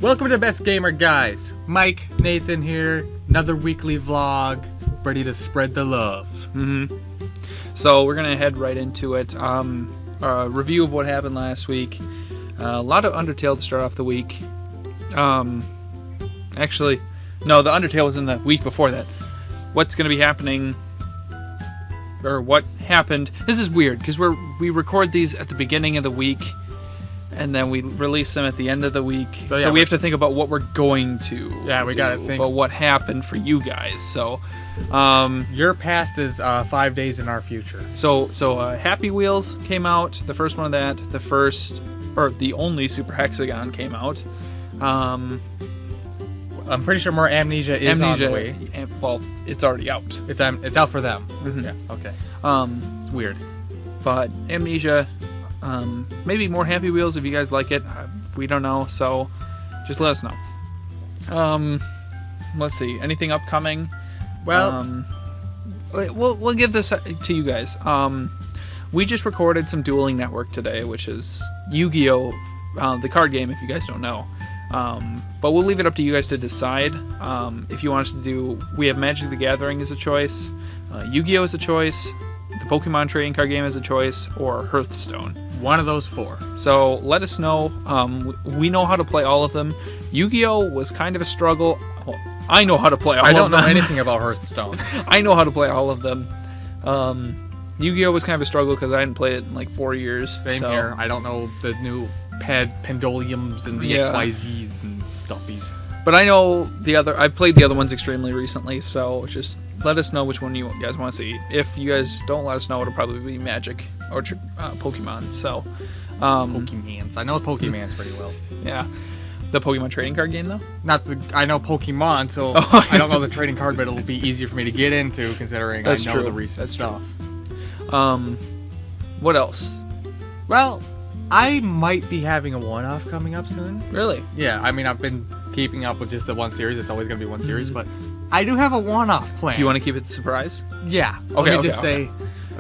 Welcome to Best Gamer Guys. Mike, Nathan here. Another weekly vlog, ready to spread the love. So we're gonna head right into it. A review of what happened last week. A lot of Undertale to start off the week. Actually, no, the Undertale was in the week before that. What's gonna be happening, or what happened? This is weird because we record these at the beginning of the week, and then we release them at the end of the week. So we have to think about what we're going to. Yeah, we gotta think about what happened for you guys. So, your past is 5 days in our future. So Happy Wheels came out. The first one of that. The only Super Hexagon came out. I'm pretty sure more Amnesia is on the way. Well, it's already out. It's out for them. Mm-hmm. Yeah. Okay. It's weird, but Amnesia. Maybe more Happy Wheels if you guys like it. We don't know, so just let us know. Let's see. Anything upcoming? Well, we'll give this to you guys. We just recorded some Dueling Network today, which is Yu-Gi-Oh! The card game, if you guys don't know. But we'll leave it up to you guys to decide. If you want us to do, we have Magic the Gathering as a choice, Yu-Gi-Oh! As a choice, the Pokemon trading card game as a choice, or Hearthstone. One of those four. So let us know. We know how to play all of them. Yu-Gi-Oh! Was kind of a struggle. Well, I know how to play all of them. I don't know anything about Hearthstone. I know how to play all of them. Yu-Gi-Oh! Was kind of a struggle because I hadn't played it in like 4 years. Same here. I don't know the new pendulums and the XYZs and stuffies. But I know I've played the other ones extremely recently, so just let us know which one you guys want to see. If you guys don't let us know, it'll probably be Magic or Pokemon. So, Pokemans. I know Pokemans pretty well. Yeah. The Pokemon trading card game, though? I know Pokemon, so I don't know the trading card, but it'll be easier for me to get into considering I know the recent stuff. What else? Well, I might be having a one-off coming up soon. Really? Yeah, I mean, I've been keeping up with just the one series. It's always going to be one series, but I do have a one-off plan. Do you want to keep it a surprise? Yeah. Let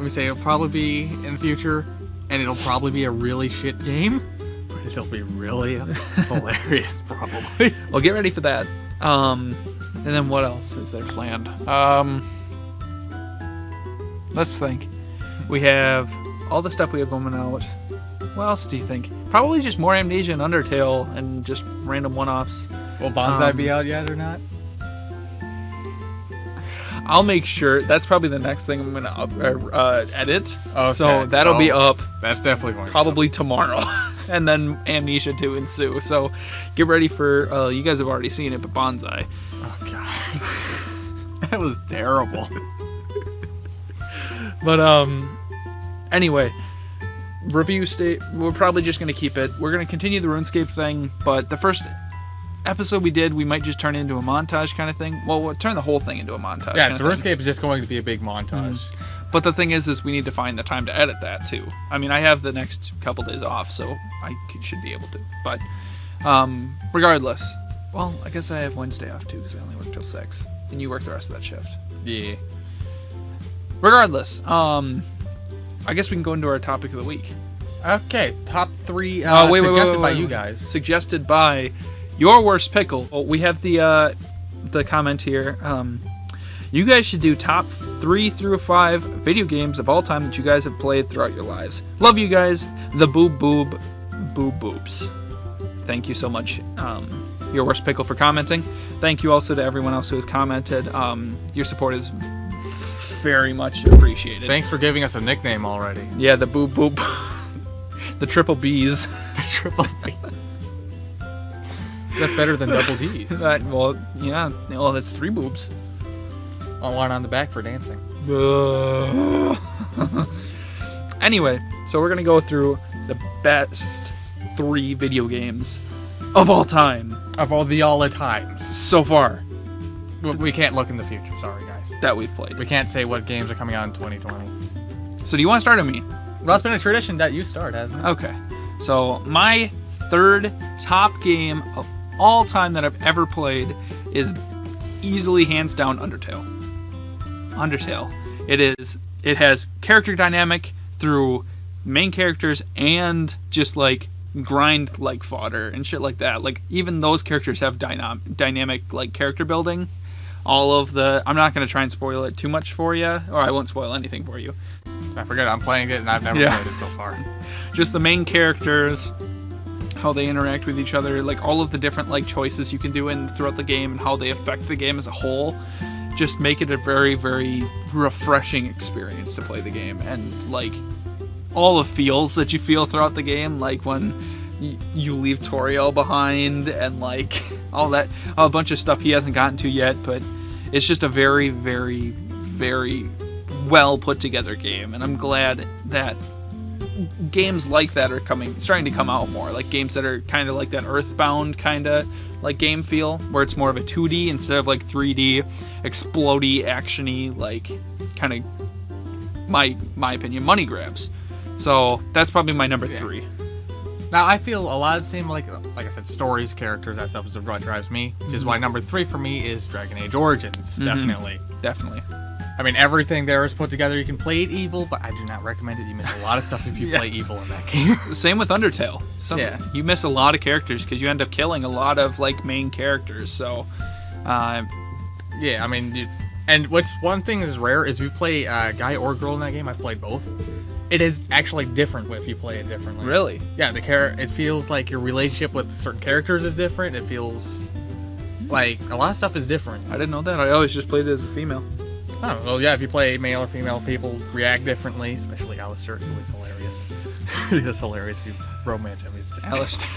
me say it'll probably be in the future, and it'll probably be a really shit game, but it'll be really hilarious, probably. Well, get ready for that. And then what else is there planned? Let's think. We have all the stuff we have going out. What else do you think? Probably just more Amnesia and Undertale and just random one-offs. Will Bonsai be out yet or not? I'll make sure. That's probably the next thing I'm going to edit. Okay. So that'll be up. That's definitely going probably tomorrow. And then Amnesia to ensue. So get ready for, you guys have already seen it, but Bonsai. Oh, God. That was terrible. But, anyway. Review state, we're probably just going to keep it. We're going to continue the RuneScape thing, but the first episode we did, we might just turn it into a montage kind of thing. Well, we'll turn the whole thing into a montage. Yeah, the RuneScape is just going to be a big montage. But the thing is we need to find the time to edit that too. I mean, I have the next couple days off, so I should be able to. But regardless, well, I guess I have Wednesday off too because I only work till 6, and you work the rest of that shift. Yeah. Regardless, I guess we can go into our topic of the week. Okay, top 3 suggested by you guys. Suggested by Your Worst Pickle. Well, we have the comment here. You guys should do top 3 through 5 video games of all time that you guys have played throughout your lives. Love you guys. The Boob Boobs. Thank you so much, Your Worst Pickle, for commenting. Thank you also to everyone else who has commented. Your support is very much appreciated. Thanks for giving us a nickname already. Yeah, the Boob. The triple B's. The triple B. That's better than double D's. Well, yeah. Well, that's 3 boobs. One on the back for dancing. Anyway, so we're going to go through the best 3 video games of all time. Of all the times. So far. We can't look in the future. Sorry, guys. That we've played. We can't say what games are coming out in 2020. So do you want to start on me? Well, it's been a tradition that you start, hasn't it? Okay. So my 3rd top game of all time that I've ever played is easily hands down Undertale. It has character dynamic through main characters and just like grind like fodder and shit like that. Like even those characters have dynamic like character building. I'm not going to try and spoil it too much for you, or I won't spoil anything for you. I forget I'm playing it and I've never played it so far. Just the main characters, how they interact with each other, like all of the different like choices you can do throughout the game and how they affect the game as a whole, just make it a very, very refreshing experience to play the game. And like all the feels that you feel throughout the game, like when you leave Toriel behind and like a bunch of stuff he hasn't gotten to yet, but it's just a very, very, very well put together game. And I'm glad that games like that are starting to come out more, like games that are kind of like that Earthbound kind of like game feel, where it's more of a 2D instead of like 3D explodey actiony, like kind of my opinion money grabs. So that's probably my number 3. Now I feel a lot of the same, like I said, stories, characters, that stuff is what drives me, which is why number 3 for me is Dragon Age Origins. Definitely. I mean, everything there is put together. You can play it evil, but I do not recommend it. You miss a lot of stuff if you play evil in that game. Same with Undertale. You miss a lot of characters because you end up killing a lot of like main characters. So, I mean, and what's one thing is rare is if you play guy or girl in that game. I've played both. It is actually different if you play it differently. Really? Yeah, it feels like your relationship with certain characters is different. It feels like a lot of stuff is different. I didn't know that. I always just played it as a female. Oh, well, yeah, if you play male or female, people react differently, especially Alistair, who is hilarious. He is hilarious if you romance him. He's just Alistair.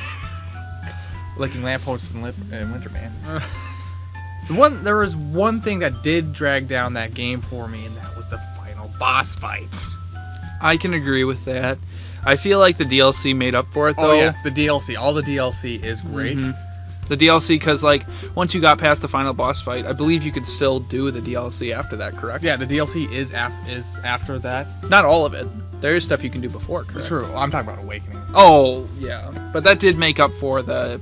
Licking lampposts in Winter Man. There was one thing that did drag down that game for me, and that was the final boss fights. I can agree with that. I feel like the DLC made up for it, though. Oh, yeah, the DLC. All the DLC is great. The DLC, because like once you got past the final boss fight, I believe you could still do the DLC after that, correct? Yeah, the DLC is after that. Not all of it. There is stuff you can do before, correct? True. I'm talking about Awakening. Oh, yeah. But that did make up for the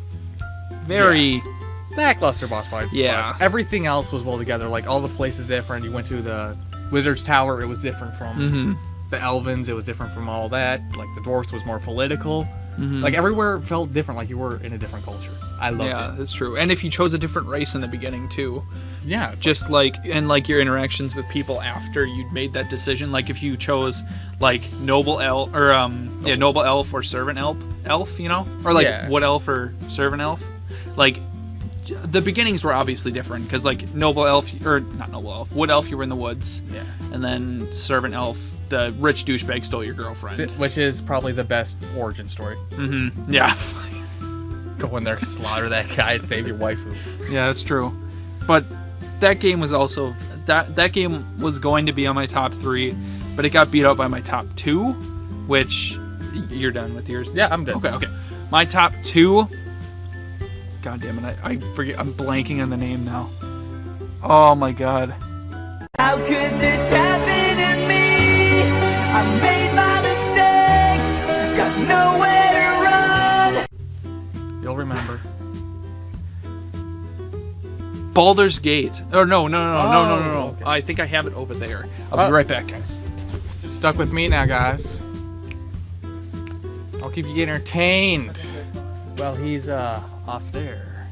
very lackluster boss fight. Yeah. But everything else was well together. Like all the places different. You went to the Wizard's Tower. It was different from the Elvins. It was different from all that. Like the Dwarfs was more political. Like everywhere felt different, like you were in a different culture. I loved it. Yeah, that's true. And if you chose a different race in the beginning too. Yeah. Just like your interactions with people after you'd made that decision. Like if you chose like noble elf or noble elf or servant elf, you know? Or like wood elf or servant elf. Like the beginnings were obviously different because like noble elf or not noble elf, wood elf you were in the woods. Yeah. And then servant elf, the rich douchebag stole your girlfriend. Which is probably the best origin story. Yeah. Go in there, slaughter that guy, and save your waifu. Yeah, that's true. But that game was also... That game was going to be on my top 3, but it got beat out by my top 2, which... You're done with yours? Yeah, I'm done. Okay. My top 2... God damn it, I forget. I'm blanking on the name now. Oh my god. How could this happen to me? I made my mistakes, got nowhere to run. You'll remember. Baldur's Gate. Oh, no. Okay. I think I have it over there. I'll be right back, guys. Stuck with me now, guys. I'll keep you entertained. Well, he's off there.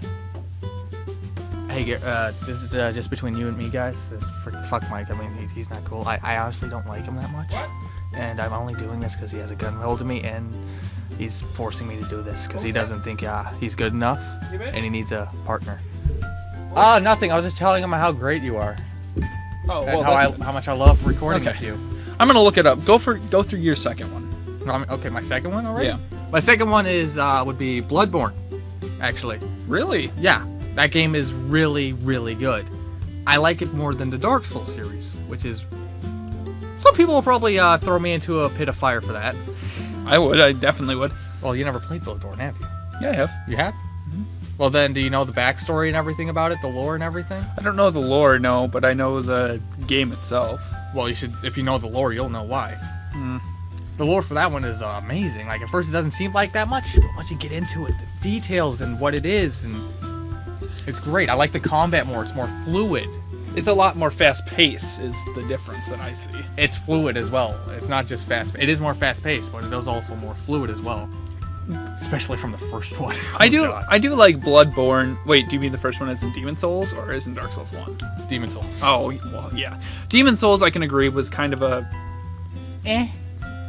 Hey, this is just between you and me, guys. Fuck Mike. I mean, he's not cool. I honestly don't like him that much. What? And I'm only doing this because he has a gun rolled to me, and he's forcing me to do this because he doesn't think he's good enough, and he needs a partner. Oh, nothing. I was just telling him how great you are. Oh, And well, how much I love recording with you. I'm gonna look it up. Go through your second one. Okay, my second one already? Yeah. My second one is would be Bloodborne, actually. Really? Yeah, that game is really, really good. I like it more than the Dark Souls series, which is... Some people will probably throw me into a pit of fire for that. I would. I definitely would. Well, you never played Bloodborne, have you? Yeah, I have. You have? Mm-hmm. Well, then, do you know the backstory and everything about it? The lore and everything? I don't know the lore, no, but I know the game itself. Well, you should... If you know the lore, you'll know why. The lore for that one is amazing. Like, at first it doesn't seem like that much, but once you get into it, the details and what it is, and it's great. I like the combat more. It's more fluid. It's a lot more fast-paced is the difference that I see. It's fluid as well. It's not just fast. It is more fast-paced, but it is also more fluid as well. especially from the first one. I do like Bloodborne. Wait, do you mean the first one is in Demon Souls or is in Dark Souls 1? Demon Souls. Oh, well, yeah. Demon Souls, I can agree, was kind of a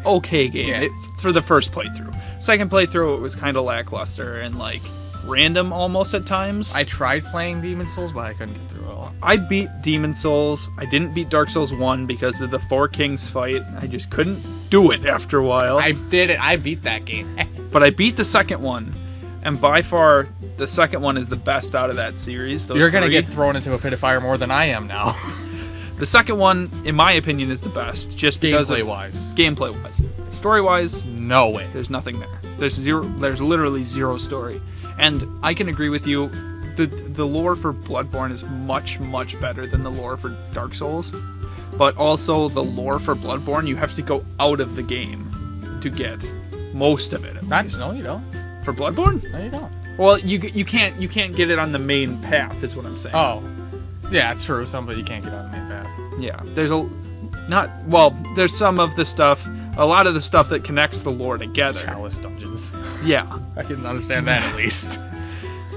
okay game for the first playthrough. Second playthrough, it was kind of lackluster and like random almost at times. I tried playing Demon Souls, but I couldn't get through it all. I beat Demon Souls. I didn't beat Dark Souls 1 because of the Four Kings fight. I just couldn't do it after a while. I did it. I beat that game. But I beat the second one, and by far, the second one is the best out of that series. You're going to get thrown into a pit of fire more than I am now. The second one, in my opinion, is the best, just because gameplay-wise. Gameplay-wise. Story-wise, no way. There's nothing there. There's literally zero story. And I can agree with you, the lore for Bloodborne is much, much better than the lore for Dark Souls. But also, the lore for Bloodborne, you have to go out of the game to get most of it, at least. No, you don't. For Bloodborne? No, you don't. Well, you can't get it on the main path, is what I'm saying. Oh. Yeah, true. But you can't get on the main path. Yeah, there's there's some of the stuff, a lot of the stuff that connects the lore together. Chalice dungeons. Yeah. I can understand that at least.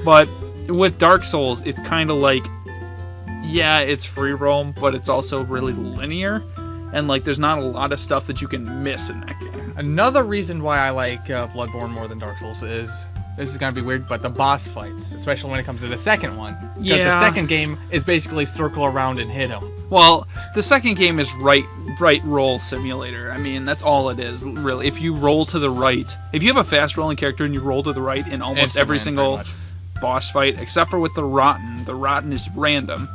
But with Dark Souls, it's kind of like, yeah, it's free roam, but it's also really linear. And like, there's not a lot of stuff that you can miss in that game. Another reason why I like Bloodborne more than Dark Souls is, this is going to be weird, but the boss fights, especially when it comes to the second one. Because the second game is basically circle around and hit them. Well, the second game is right roll simulator. I mean, that's all it is, really. If you roll to the right, if you have a fast rolling character and you roll to the right in almost every single boss fight, except for with the Rotten is random.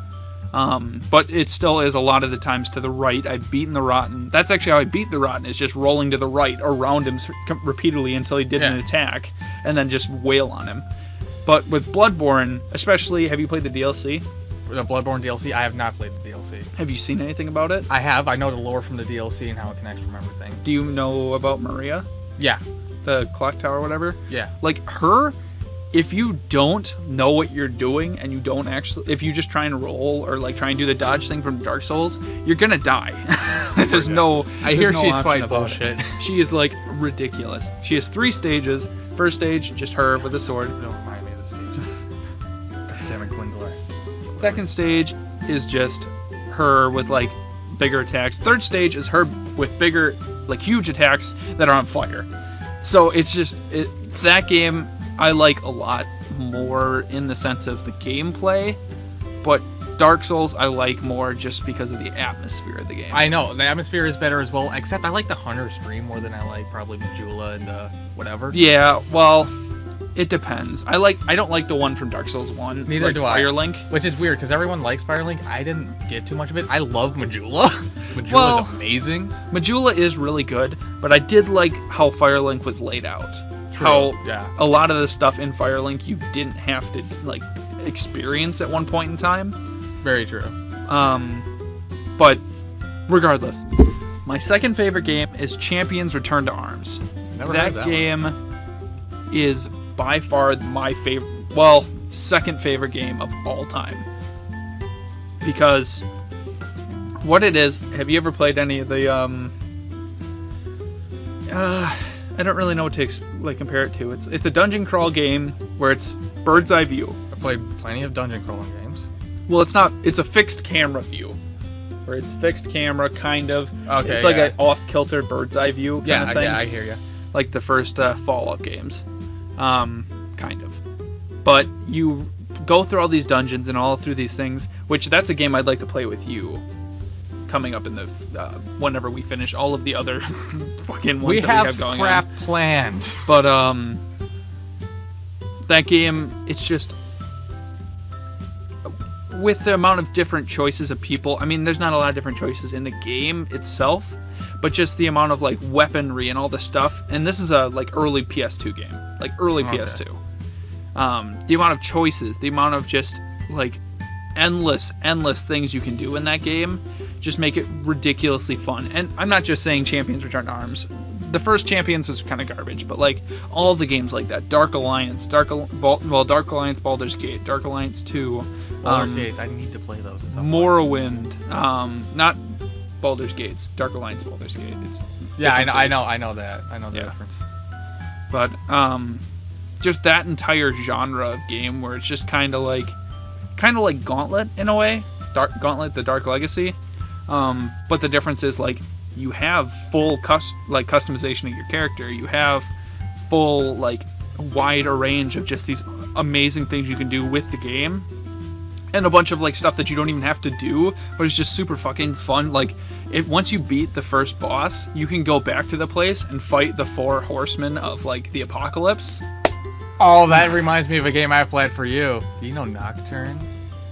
But it still is a lot of the times to the right. I've beaten the Rotten. That's actually how I beat the Rotten, is just rolling to the right around him repeatedly until he did an attack, and then just wail on him. But with Bloodborne, especially, have you played the DLC? The Bloodborne DLC? I have not played the DLC. Have you seen anything about it? I have. I know the lore from the DLC and how it connects from everything. Do you know about Maria? Yeah. The clock tower or whatever? Yeah. Like, her... If you don't know what you're doing and you don't actually, if you just try and roll or like try and do the dodge thing from Dark Souls, you're gonna die. There's no. I hear no she's quite about bullshit. She is like ridiculous. She has 3 stages. First stage, just her with a sword. Don't remind me of the stages. Damn it, Gwendolyn. Second stage is just her with like bigger attacks. Third stage is her with bigger, like huge attacks that are on fire. So it's just that game. I like a lot more in the sense of the gameplay, but Dark Souls I like more just because of the atmosphere of the game. I know, the atmosphere is better as well, except I like the Hunter's Dream more than I like probably Majula and whatever. Yeah, well, it depends. I don't like the one from Dark Souls 1. Neither do I. Firelink. Which is weird, because everyone likes Firelink. I didn't get too much of it. I love Majula. Majula is amazing. Majula is really good, but I did like how Firelink was laid out. How a lot of the stuff in Firelink you didn't have to like experience at one point in time. Very true. But regardless, my second favorite game is Champions Return to Arms. Never heard that game is by far my favorite, well, second favorite game of all time. Because what it is, have you ever played any of the I don't really know what to compare it to. It's a dungeon crawl game where it's bird's eye view. I've played plenty of dungeon crawling games. Well, it's not. It's a fixed camera view, where it's fixed camera kind of. Okay. It's like an off-kilter bird's eye view kind of thing. Yeah, I hear you. Like the first Fallout games, kind of. But you go through all these dungeons and all through these things, which that's a game I'd like to play with you. Coming up in the whenever we finish all of the other fucking ones that we have going on. We have crap planned. But that game, it's just with the amount of different choices of people. I mean, there's not a lot of different choices in the game itself, but just the amount of like weaponry and all the stuff. And this is a like early PS2 game, like early PS2. The amount of choices, the amount of just like endless things you can do in that game just make it ridiculously fun. And I'm not just saying Champions Return to Arms. The first Champions was kind of garbage, but like all the games like that, Dark Alliance, Dark Alliance, Baldur's Gate, Dark Alliance 2, Baldur's Gate, I need to play those at some Morrowind, not Baldur's Gates, Dark Alliance, Baldur's Gate. It's I know that. I know the difference. But just that entire genre of game where it's just kind of like Gauntlet in a way, Gauntlet: The Dark Legacy. But the difference is like you have full customization of your character. You have full like wider range of just these amazing things you can do with the game, and a bunch of like stuff that you don't even have to do, but it's just super fucking fun. Like once you beat the first boss, you can go back to the place and fight the 4 horsemen of like the apocalypse. Oh, that reminds me of a game I played for you. Do you know Nocturne?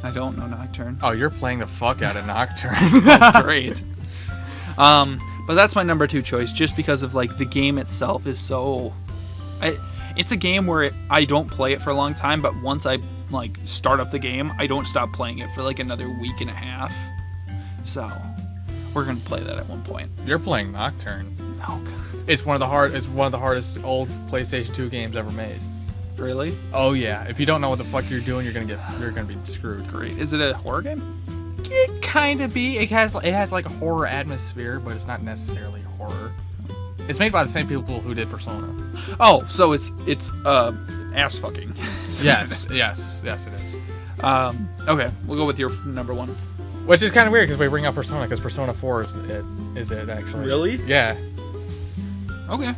I don't know Nocturne. Oh, you're playing the fuck out of Nocturne. Oh, great. But that's my number 2 choice, just because of like the game itself is so. It's a game where I don't play it for a long time, but once I like start up the game, I don't stop playing it for like another week and a half. So we're gonna play that at one point. You're playing Nocturne. Oh god. It's one of the hardest old PlayStation 2 games ever made. Really? Oh yeah. If you don't know what the fuck you're doing, you're gonna be screwed. Great. Is it a horror game? It kind of be. It has like a horror atmosphere, but it's not necessarily horror. It's made by the same people who did Persona. Oh, so it's ass fucking. Yes, it is. Okay, we'll go with your number 1. Which is kind of weird because we bring up Persona because Persona 4 is it actually. Really? Yeah. Okay.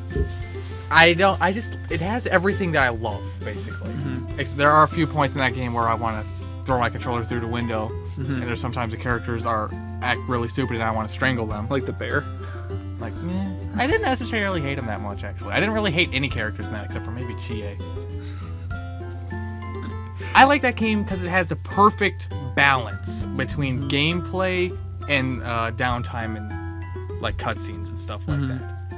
It has everything that I love, basically. Mm-hmm. There are a few points in that game where I want to throw my controller through the window, and there's sometimes the characters act really stupid and I want to strangle them. Like the bear? Like, I didn't necessarily hate him that much, actually. I didn't really hate any characters in that, except for maybe Chie. I like that game because it has the perfect balance between gameplay and downtime and like cutscenes and stuff like that.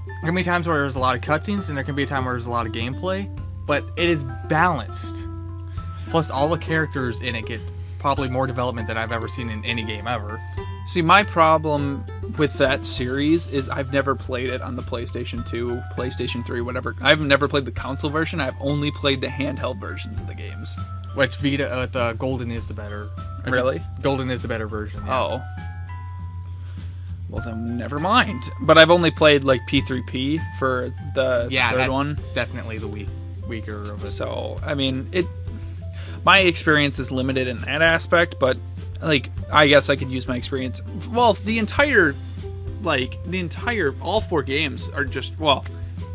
There can be times where there's a lot of cutscenes, and there can be a time where there's a lot of gameplay, but it is balanced. Plus, all the characters in it get probably more development than I've ever seen in any game ever. See, my problem with that series is I've never played it on the PlayStation 2, PlayStation 3, whatever. I've never played the console version. I've only played the handheld versions of the games. Which Vita, the Golden is the better. Really? Golden is the better version. Yeah. Oh. Well, then never mind. But I've only played like P3P for the third one. Definitely the weaker of it. So, I mean, my experience is limited in that aspect, but like I guess I could use my experience. Well, all 4 games are just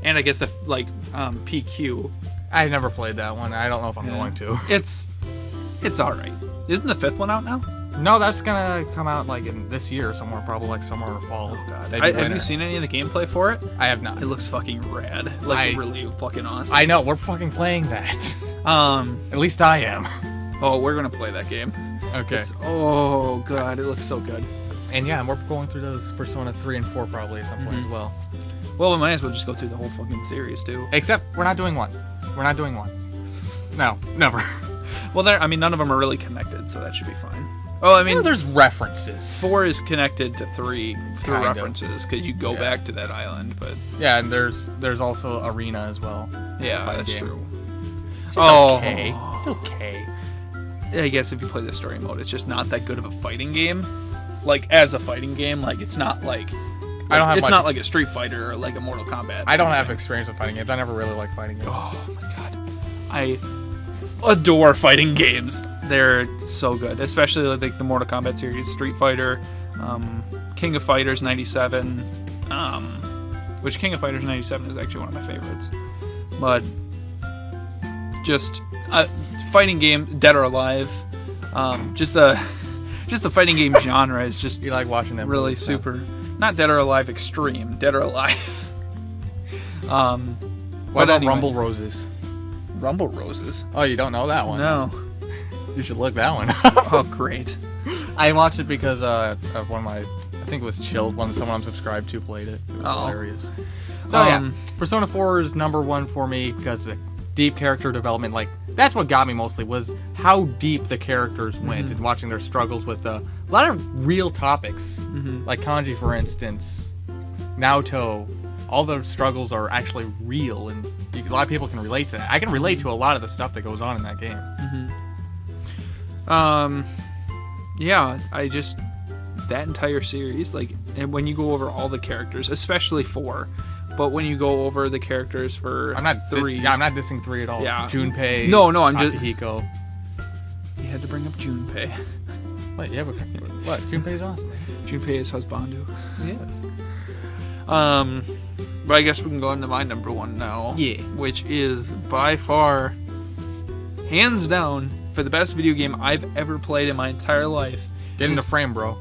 and I guess the PQ. I never played that one. I don't know if I'm going to. It's all right. Isn't the 5th one out now? No, that's gonna come out like in this year somewhere, probably like summer or fall. Oh god! Have you seen any of the gameplay for it? I have not. It looks fucking rad. Really fucking awesome. I know, we're fucking playing that. At least I am. Oh, we're gonna play that game. Okay. Oh god, it looks so good. And yeah, we're going through those Persona 3 and 4 probably at some point as well. Well, we might as well just go through the whole fucking series too. Except we're not doing one. No, never. Well, none of them are really connected, so that should be fine. Oh, I mean, there's references. 4 is connected to 3 through references because you go back to that island, but yeah, and there's also Arena as well. Yeah, that's true. It's okay. It's okay. I guess if you play the story mode, it's just not that good of a fighting game. Like as a fighting game, like it's not like I don't have. It's not like a Street Fighter or like a Mortal Kombat. I don't have experience with fighting games. I never really liked fighting games. Oh my god, I adore fighting games. They're so good, especially like the Mortal Kombat series, Street Fighter, King of Fighters 97, which King of Fighters 97 is actually one of my favorites. But just fighting game, Dead or Alive, just the fighting game genre is just you like watching them really super. Not Dead or Alive Extreme, Dead or Alive. What about anyway. Rumble Roses? Rumble Roses? Oh, you don't know that one? No. You should look that one up. Oh, great. I watched it because of one of my, I think it was Chilled, someone I'm subscribed to played it. It was hilarious. So yeah, Persona 4 is number 1 for me because the deep character development, like that's what got me mostly was how deep the characters went and watching their struggles with a lot of real topics, like Kanji for instance, Naoto. All the struggles are actually real, and a lot of people can relate to that. I can relate to a lot of the stuff that goes on in that game. Yeah, that entire series, like, and when you go over all the characters, especially 4, but when you go over the characters for I'm not 3... I'm not dissing 3 at all. Yeah. Junpei. No, I'm just... Akihiko. You had to bring up Junpei. Wait, yeah, but what? Junpei's awesome. Man. Junpei is husbandu. Yes. But I guess we can go into my number 1 now. Yeah. Which is by far, hands down, for the best video game I've ever played in my entire life. Get in the frame, bro.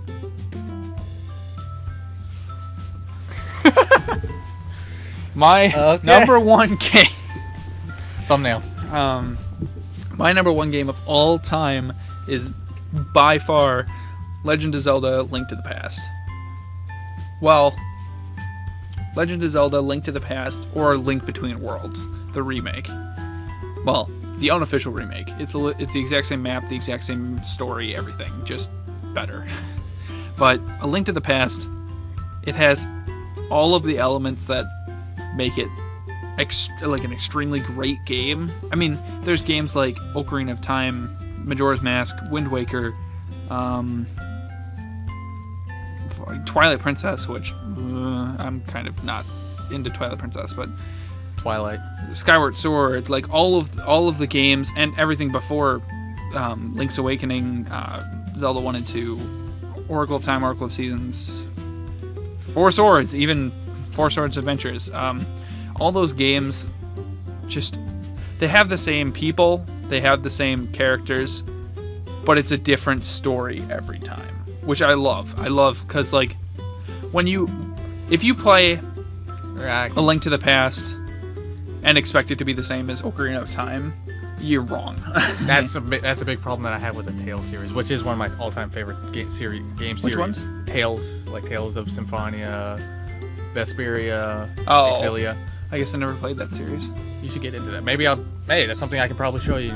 My number 1 game. Thumbnail. My number 1 game of all time is by far Legend of Zelda: Link to the Past. Well, Legend of Zelda: Link to the Past or Link Between Worlds, the remake. Well, the unofficial remake. It's the exact same map, the exact same story, everything, just better. But A Link to the Past, it has all of the elements that make it like an extremely great game. I mean, there's games like Ocarina of Time, Majora's Mask, Wind Waker, Twilight Princess, which I'm kind of not into Twilight Princess, but Twilight, Skyward Sword, like all of the games and everything before Link's Awakening, Zelda 1 and 2, Oracle of Time, Oracle of Seasons, Four Swords, even Four Swords Adventures. All those games, just, they have the same people, they have the same characters, but it's a different story every time, which I love. I love, because, like, if you play A Link to the Past and expect it to be the same as Ocarina of Time, you're wrong. That's a big problem that I have with the Tales series, which is one of my all-time favorite game series. Which ones? Tales, like Tales of Symphonia, Vesperia, Oh. Exilia. I guess I never played that series. You should get into that. Maybe hey, that's something I can probably show you.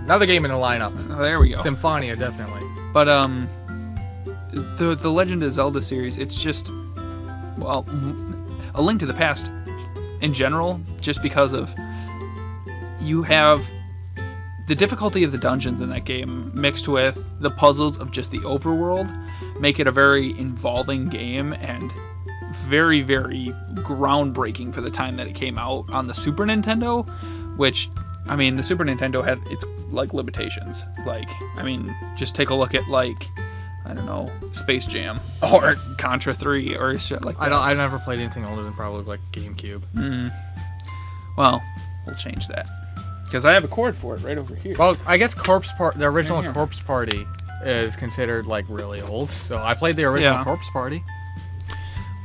Another game in the lineup. Oh, there we go. Symphonia, definitely. But the Legend of Zelda series, it's just, well, A Link to the Past in general, just because of, you have the difficulty of the dungeons in that game mixed with the puzzles of just the overworld, make it a very involving game and very, very groundbreaking for the time that it came out on the Super Nintendo, which, I mean, the Super Nintendo had its, like, limitations. Like, I mean, just take a look at, like, I don't know, Space Jam or Contra 3 or shit like that. I never played anything older than probably, like, GameCube. Well, we'll change that. Because I have a cord for it right over here. Well, I guess the original Corpse Party is considered, like, really old. So I played the original Corpse Party.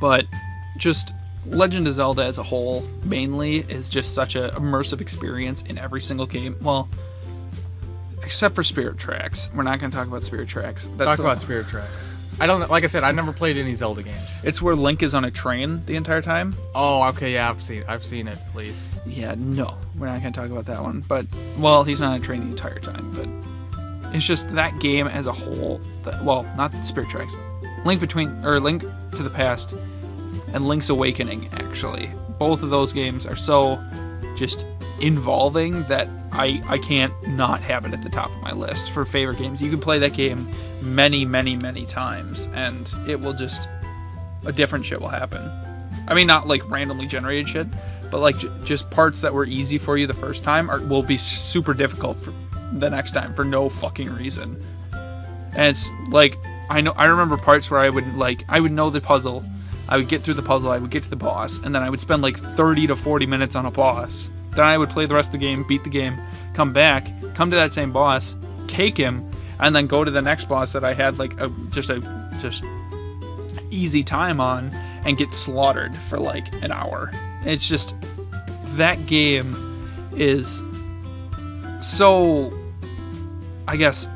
But just Legend of Zelda as a whole, mainly, is just such an immersive experience in every single game. Well, except for Spirit Tracks. We're not going to talk about Spirit Tracks. Talk about Spirit Tracks. I don't, like I said, I've never played any Zelda games. It's where Link is on a train the entire time. Oh, okay, yeah, I've seen it at least. Yeah, no, we're not going to talk about that one. But, well, he's not on a train the entire time. But it's just that game as a whole. Well, not Spirit Tracks. Link to the Past and Link's Awakening, actually. Both of those games are so just involving that I can't not have it at the top of my list for favorite games. You can play that game many, many, many times, and it will just, a different shit will happen. I mean, not like randomly generated shit, but like just parts that were easy for you the first time will be super difficult for the next time for no fucking reason. And it's like, I remember parts where I would know the puzzle, I would get through the puzzle, I would get to the boss, and then I would spend like 30 to 40 minutes on a boss. Then I would play the rest of the game, beat the game, come back, come to that same boss, cake him, and then go to the next boss that I had like just easy time on and get slaughtered for like an hour. It's just, that game is so, I guess,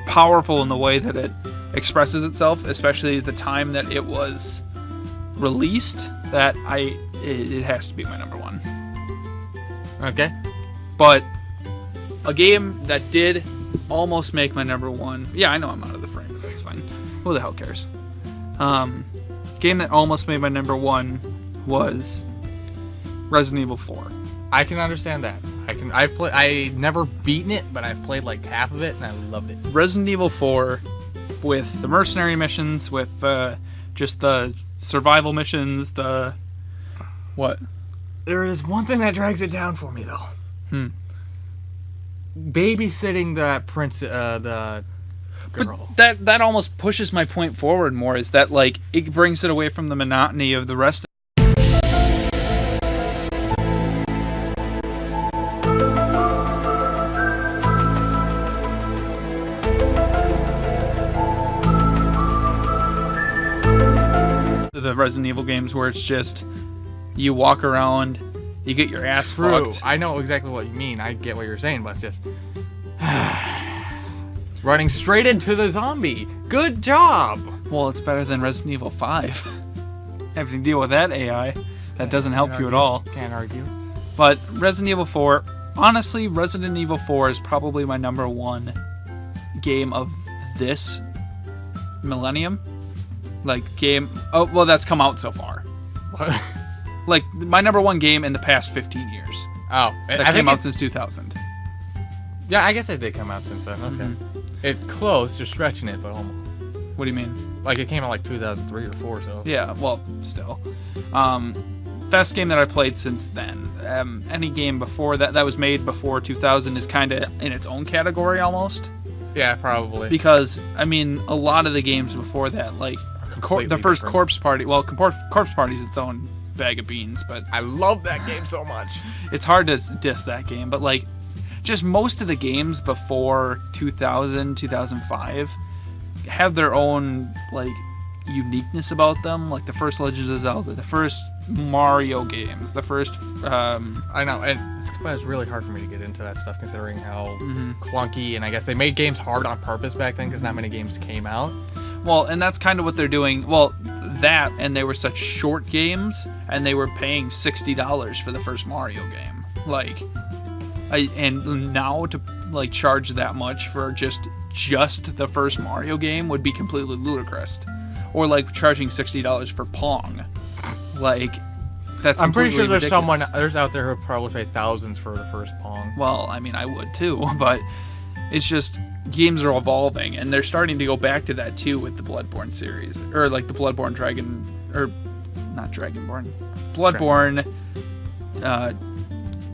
powerful in the way that it expresses itself, especially at the time that it was released, that it has to be my number one. Okay. But a game that did almost make my number one. Yeah, I know I'm out of the frame, but that's fine. Who the hell cares? Game that almost made my number one was Resident Evil 4. I can understand that. I never beaten it, but I've played like half of it and I loved it. Resident Evil 4 with the mercenary missions, with just the survival missions, the What? There is one thing that drags it down for me, though. Babysitting that the girl. But that almost pushes my point forward more, is that, like, it brings it away from the monotony of the rest of the Resident Evil games, where it's just you walk around, you get your ass fucked. I know exactly what you mean. I get what you're saying, but it's just running straight into the zombie. Good job. Well, it's better than Resident Evil 5. Having to deal with that AI, that doesn't help you at all. Can't argue. But Resident Evil 4, honestly, Resident Evil 4 is probably my number one game of this millennium. Like, game... Oh, well, that's come out so far. Like, my number one game in the past 15 years. Oh. That came out since 2000. Yeah, I guess it did come out since then. Okay. It close, you're stretching it, but almost. What do you mean? Like, it came out like 2003 or 4, so. Yeah, well, still. Best game that I played since then. Any game before that was made before 2000 is kind of in its own category almost. Yeah, probably. Because, I mean, a lot of the games before that, like, the first different. Corpse Party... Well, Corpse Party's its own bag of beans, but... I love that game so much. It's hard to diss that game, but, like, just most of the games before 2000, 2005 have their own, like, uniqueness about them. Like, the first Legend of Zelda, the first Mario games, the first... I know, and it's really hard for me to get into that stuff, considering how clunky, and I guess they made games hard on purpose back then, because not many games came out. Well, and that's kind of what they're doing. Well, that, and they were such short games, and they were paying $60 for the first Mario game. Like, and now to, like, charge that much for just the first Mario game would be completely ludicrous. Or, like, charging $60 for Pong. Like, that's I'm pretty sure ridiculous. there's out there who would probably pay thousands for the first Pong. Well, I mean, I would too, but it's just... Games are evolving, and they're starting to go back to that too with the Bloodborne series, or like the Bloodborne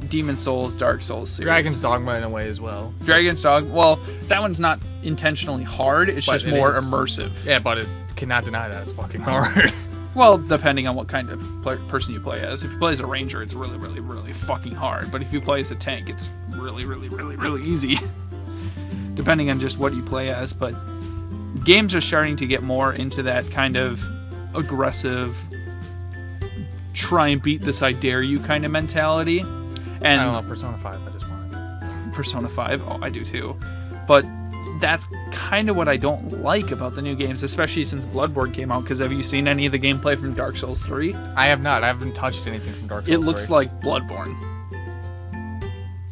Demon Souls, Dark Souls series. Dragon's Dogma in a way as well. Dragon's Dogma. Well, that one's not intentionally hard. It's just more immersive. Yeah, but it cannot deny that it's fucking hard. Well, depending on what kind of person you play as. If you play as a ranger, it's really, really, really fucking hard. But if you play as a tank, it's really, really, really, really easy. Depending on just what you play as, but games are starting to get more into that kind of aggressive, try and beat this I dare you kind of mentality. And I don't know, Persona 5, I just want Persona 5, oh, I do too. But that's kind of what I don't like about the new games, especially since Bloodborne came out, because have you seen any of the gameplay from Dark Souls 3? I have not. I haven't touched anything from Dark Souls 3. It looks like Bloodborne.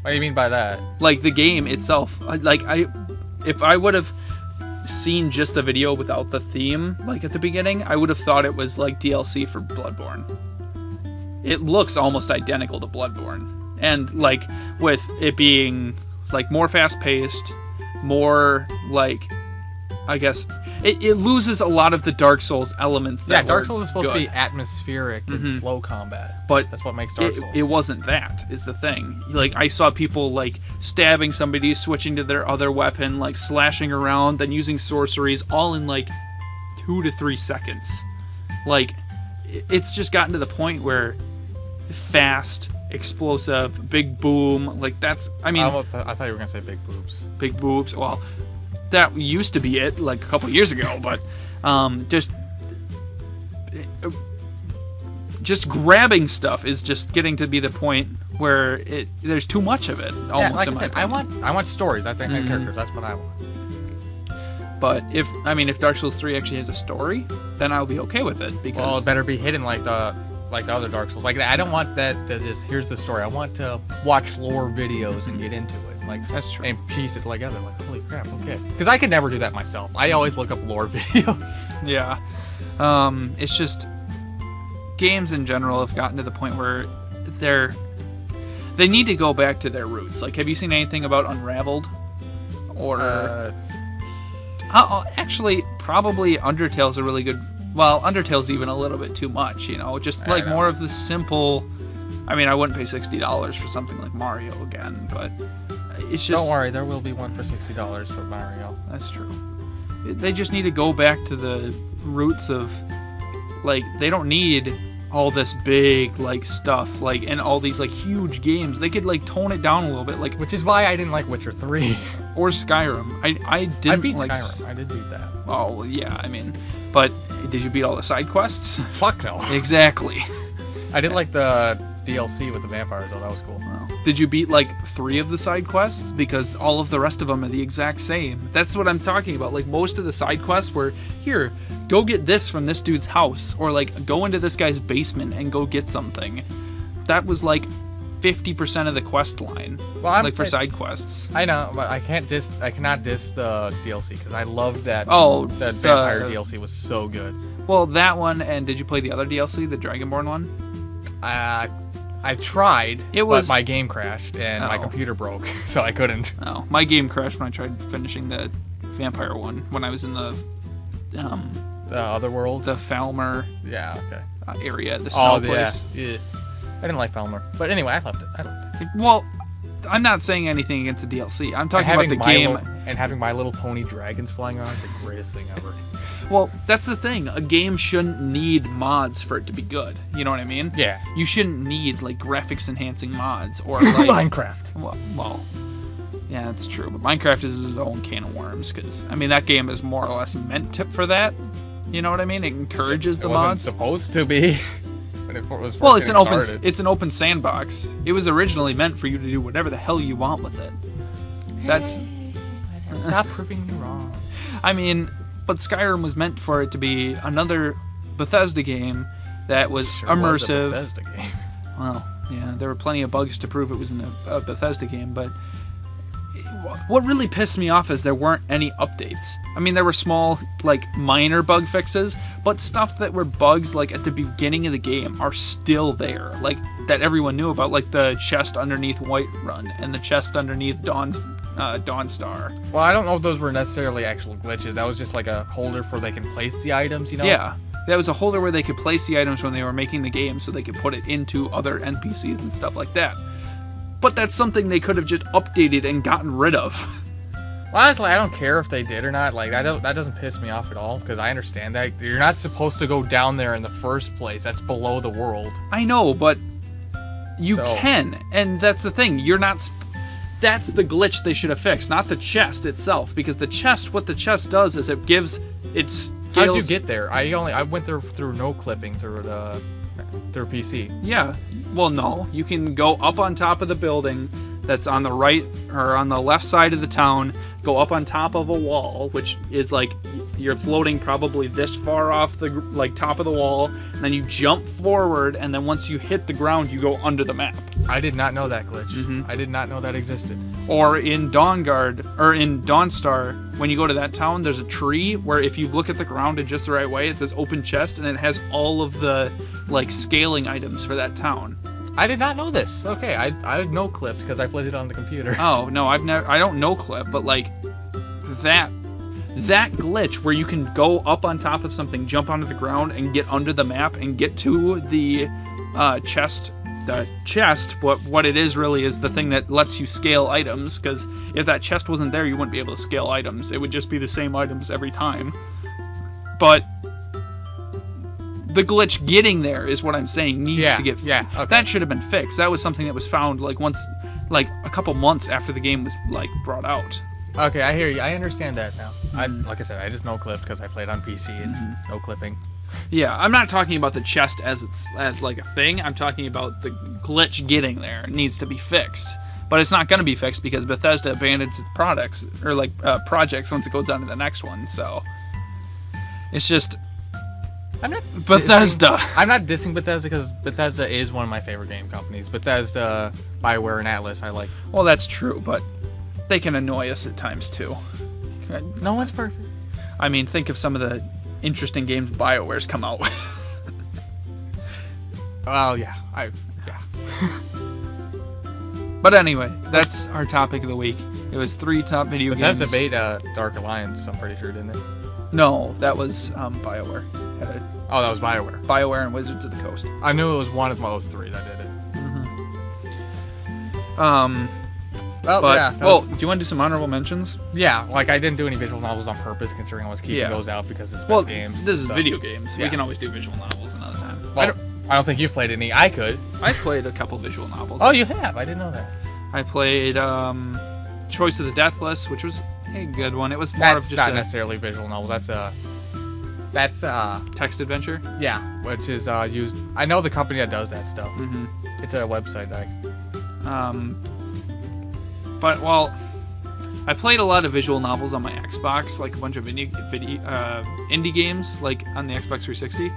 What do you mean by that? Like, the game itself. If I would have seen just the video without the theme, like, at the beginning, I would have thought it was, like, DLC for Bloodborne. It looks almost identical to Bloodborne. And, like, with it being, like, more fast-paced, more, like, I guess... It loses a lot of the Dark Souls elements that Dark Souls is supposed good. to be atmospheric and slow combat. But that's what makes Dark Souls. It wasn't that, is the thing. Like, I saw people, like, stabbing somebody, switching to their other weapon, like, slashing around, then using sorceries, all in, like, 2 to 3 seconds. Like, it's just gotten to the point where fast, explosive, big boom, like, that's... I mean... I thought you were going to say big boobs. Big boobs, well... That used to be it, like, a couple years ago, but just grabbing stuff is just getting to be the point where there's too much of it. Almost, yeah, like in I my said, opinion. I want stories. I think characters. That's what I want. But if Dark Souls 3 actually has a story, then I'll be okay with it, because well, it better be hidden like the other Dark Souls. Like, I don't want that to just here's the story. I want to watch lore videos and get into it. Like, that's true. And piece it together. Like, holy crap, okay. Because I could never do that myself. I always look up lore videos. Yeah. It's just games in general have gotten to the point where they need to go back to their roots. Like, have you seen anything about Unraveled? Or actually, probably Undertale's a really good Well, Undertale's even a little bit too much, you know? Just like more of the simple... I mean, I wouldn't pay $60 for something like Mario again, but it's just... Don't worry, there will be one for $60 for Mario. That's true. They just need to go back to the roots of, like, they don't need all this big, like, stuff, like, and all these, like, huge games. They could, like, tone it down a little bit, like... Which is why I didn't like Witcher 3. Or Skyrim. I didn't I beat like... Skyrim. I did beat that. Oh, well, yeah, I mean... But did you beat all the side quests? Fuck no. Exactly. I did like the DLC with the vampires, though. That was cool. Wow. Did you beat, like, 3 of the side quests? Because all of the rest of them are the exact same. That's what I'm talking about. Like, most of the side quests were, here, go get this from this dude's house. Or, like, go into this guy's basement and go get something. That was, like, 50% of the quest line. Well, for side quests. I know, but I cannot diss the DLC, because I loved that. Oh, that vampire DLC was so good. Well, that one, and did you play the other DLC, the Dragonborn one? I tried, but my game crashed and my computer broke, so I couldn't. Oh, my game crashed when I tried finishing the vampire one, when I was in the other world? The Falmer area, the snow place. Yeah. I didn't like Falmer. But anyway, I loved it. Well, I'm not saying anything against the DLC. I'm talking about the game. And having My Little Pony dragons flying around is the greatest thing ever. Well, that's the thing. A game shouldn't need mods for it to be good. You know what I mean? Yeah. You shouldn't need, like, graphics enhancing mods or, like... Minecraft. Well, yeah, that's true. But Minecraft is its own can of worms, because, I mean, that game is more or less meant for that. You know what I mean? It encourages the mods. It wasn't supposed to be. Well, it's an open sandbox. It was originally meant for you to do whatever the hell you want with it. That's stop proving me wrong. I mean, but Skyrim was meant for it to be another Bethesda game that was immersive. Was a Bethesda game. Well, yeah, there were plenty of bugs to prove it was a Bethesda game, but what really pissed me off is there weren't any updates. I mean, there were small, like, minor bug fixes, but stuff that were bugs, like, at the beginning of the game are still there, like, that everyone knew about, like the chest underneath Whiterun and the chest underneath Dawnstar. Well, I don't know if those were necessarily actual glitches. That was just like a holder for they can place the items, you know? Yeah. That was a holder where they could place the items when they were making the game so they could put it into other NPCs and stuff like that. But that's something they could have just updated and gotten rid of. Well, honestly, I don't care if they did or not. Like, that doesn't piss me off at all, because I understand that. You're not supposed to go down there in the first place. That's below the world. I know, but you can. And that's the thing. You're not... That's the glitch they should have fixed, not the chest itself. Because what the chest does is it gives... How'd you get there? I went there through no clipping through PC. Yeah. Well, no. You can go up on top of the building that's on the right or on the left side of the town, go up on top of a wall, which is like you're floating probably this far off the top of the wall, and then you jump forward, and then once you hit the ground, you go under the map. I did not know that glitch. Mm-hmm. I did not know that existed. Or in Dawnstar, when you go to that town, there's a tree where if you look at the ground in just the right way, it says open chest, and it has all of the scaling items for that town. I did not know this. Okay, I no clipped because I played it on the computer. Oh no, I don't no clip, but that glitch where you can go up on top of something, jump onto the ground, and get under the map and get to the chest. The chest, what it is really is the thing that lets you scale items, because if that chest wasn't there, you wouldn't be able to scale items. It would just be the same items every time. But the glitch getting there is what I'm saying needs to get fixed. Yeah, okay. That should have been fixed. That was something that was found once a couple months after the game was brought out. Okay, I hear you. I understand that now. Like I said, I just no clipped because I played on PC and no clipping. Yeah, I'm not talking about the chest as a thing. I'm talking about the glitch getting there. It needs to be fixed. But it's not going to be fixed because Bethesda abandons its projects once it goes down to the next one. So it's just Bethesda. I'm not dissing Bethesda because Bethesda is one of my favorite game companies. Bethesda, BioWare, and Atlas I like. Well, that's true, but they can annoy us at times too. No one's perfect. I mean, think of some of the interesting games BioWare's come out with. Well, yeah. But anyway, that's our topic of the week. It was 3 top video games. Bethesda made Dark Alliance, I'm pretty sure, didn't it? No, that was BioWare. Oh, that was BioWare. BioWare and Wizards of the Coast. I knew it was one of those three that did it. Well, But, yeah. do you want to do some honorable mentions? Yeah, like I didn't do any visual novels on purpose, considering I was keeping those out because it's best games. This is so. video games. Yeah. We can always do visual novels another time. Well, I don't think you've played any. I could. I played a couple visual novels. Oh, you have? I didn't know that. I played Choice of the Deathless, which was a good one. It was more of just not necessarily visual novels. That's text adventure. Yeah, which is used. I know the company that does that stuff. Mm-hmm. It's a website that. But I played a lot of visual novels on my Xbox, like a bunch of indie games, like on the Xbox 360.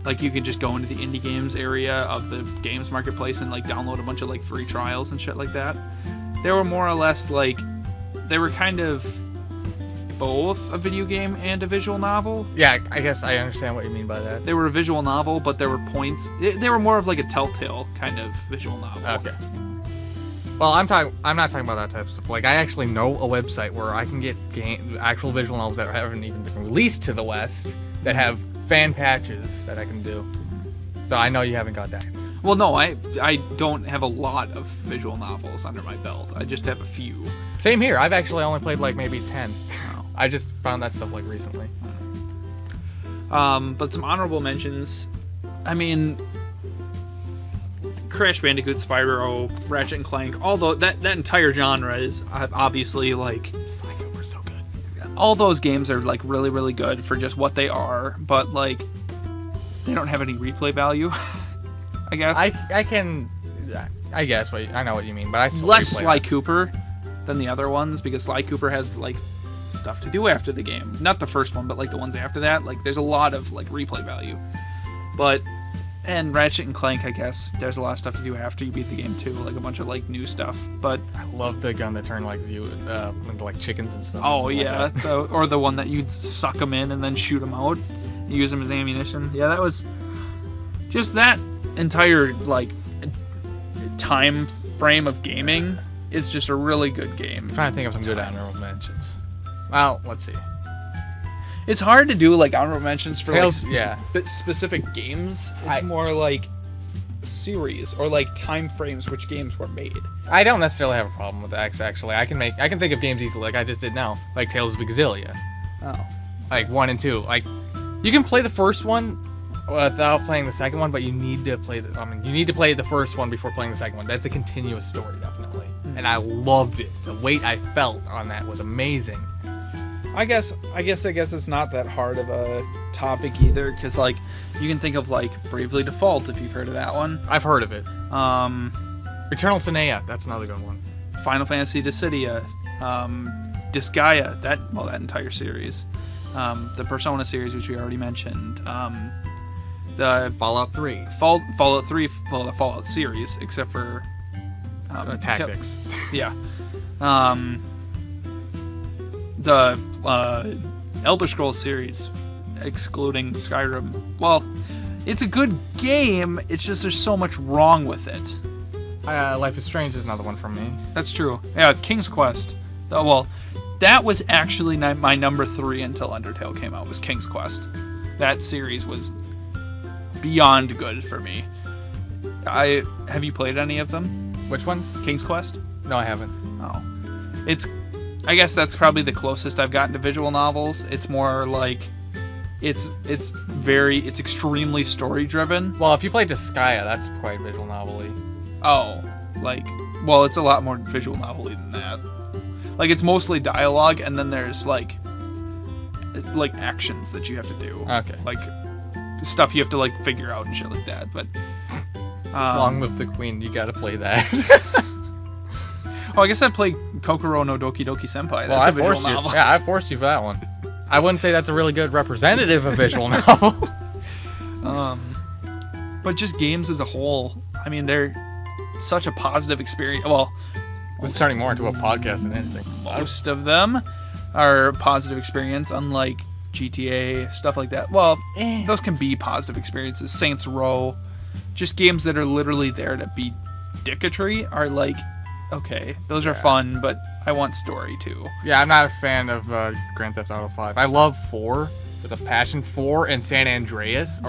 Like you could just go into the indie games area of the games marketplace and like download a bunch of like free trials and shit like that. They were more or less like they were kind of both a video game and a visual novel. Yeah, I guess I understand what you mean by that. They were a visual novel, but there were points. They were more of like a Telltale kind of visual novel. Okay. Well, I'm not talking about that type of stuff. Like, I actually know a website where I can get actual visual novels that haven't even been released to the West that have fan patches that I can do. So I know you haven't got that. Well, no, I don't have a lot of visual novels under my belt. I just have a few. Same here. I've actually only played like maybe 10. Oh. I just found that stuff like recently. But some honorable mentions. I mean, Crash Bandicoot, Spyro, Ratchet and Clank, although that entire genre is obviously like Sly Cooper's so good. All those games are like really, really good for just what they are, but like they don't have any replay value. I guess. I guess, but I know what you mean. But I still less replay Sly it. Cooper than the other ones because Sly Cooper has like stuff to do after the game. Not the first one, but like the ones after that. Like there's a lot of like replay value. And Ratchet and Clank, I guess, there's a lot of stuff to do after you beat the game too, like a bunch of like new stuff. But I love the gun that turned like you into like chickens and stuff. oh yeah, or the one that you'd suck them in and then shoot them out, use them as ammunition. Yeah, that was just that entire like time frame of gaming is just a really good game. I'm trying to think of some good honorable mentions. Well, let's see. It's hard to do like honorable mentions for Tales, like specific games. It's more like series or like time frames which games were made. I don't necessarily have a problem with that. Actually, I can think of games easily, like I just did now, like Tales of Exillia. Oh, like 1 and 2. Like you can play the first one without playing the second one, but you need to play the first one before playing the second one. That's a continuous story, definitely. And I loved it. The weight I felt on that was amazing. I guess it's not that hard of a topic either, because like you can think of like Bravely Default if you've heard of that one. I've heard of it. Eternal Sinea, that's another good one. Final Fantasy Dissidia, Disgaea, that entire series, the Persona series which we already mentioned, the Fallout 3. Fallout 3, well, the Fallout series except for Tactics. Yeah. The Elder Scrolls series, excluding Skyrim. Well, it's a good game. It's just there's so much wrong with it. Life is Strange is another one from me. That's true. Yeah, King's Quest. Well, that was actually my number 3 until Undertale came out. Was King's Quest. That series was beyond good for me. Have you played any of them? Which ones? King's Quest? No, I haven't. Oh, I guess that's probably the closest I've gotten to visual novels. It's more like it's extremely story driven. Well, if you played Disgaea, that's quite visual novel-y. Oh, well, it's a lot more visual novel-y than that. Like it's mostly dialogue, and then there's like actions that you have to do. Okay. Like stuff you have to like figure out and shit like that. But Long Live the Queen, you gotta play that. Oh, I guess I played Kokoro no Doki Doki Senpai. Well, That's a visual novel. Yeah, I forced you for that one. I wouldn't say that's a really good representative of visual novel. But just games as a whole, I mean, they're such a positive experience. Well, It's turning more into a podcast than anything. most of them are a positive experience, unlike GTA, stuff like that. Well, those can be positive experiences. Saints Row, just games that are literally there to be dicketry are like, okay, those are fun, but I want story too. Yeah, I'm not a fan of Grand Theft Auto 5. I love 4, with a passion for, and San Andreas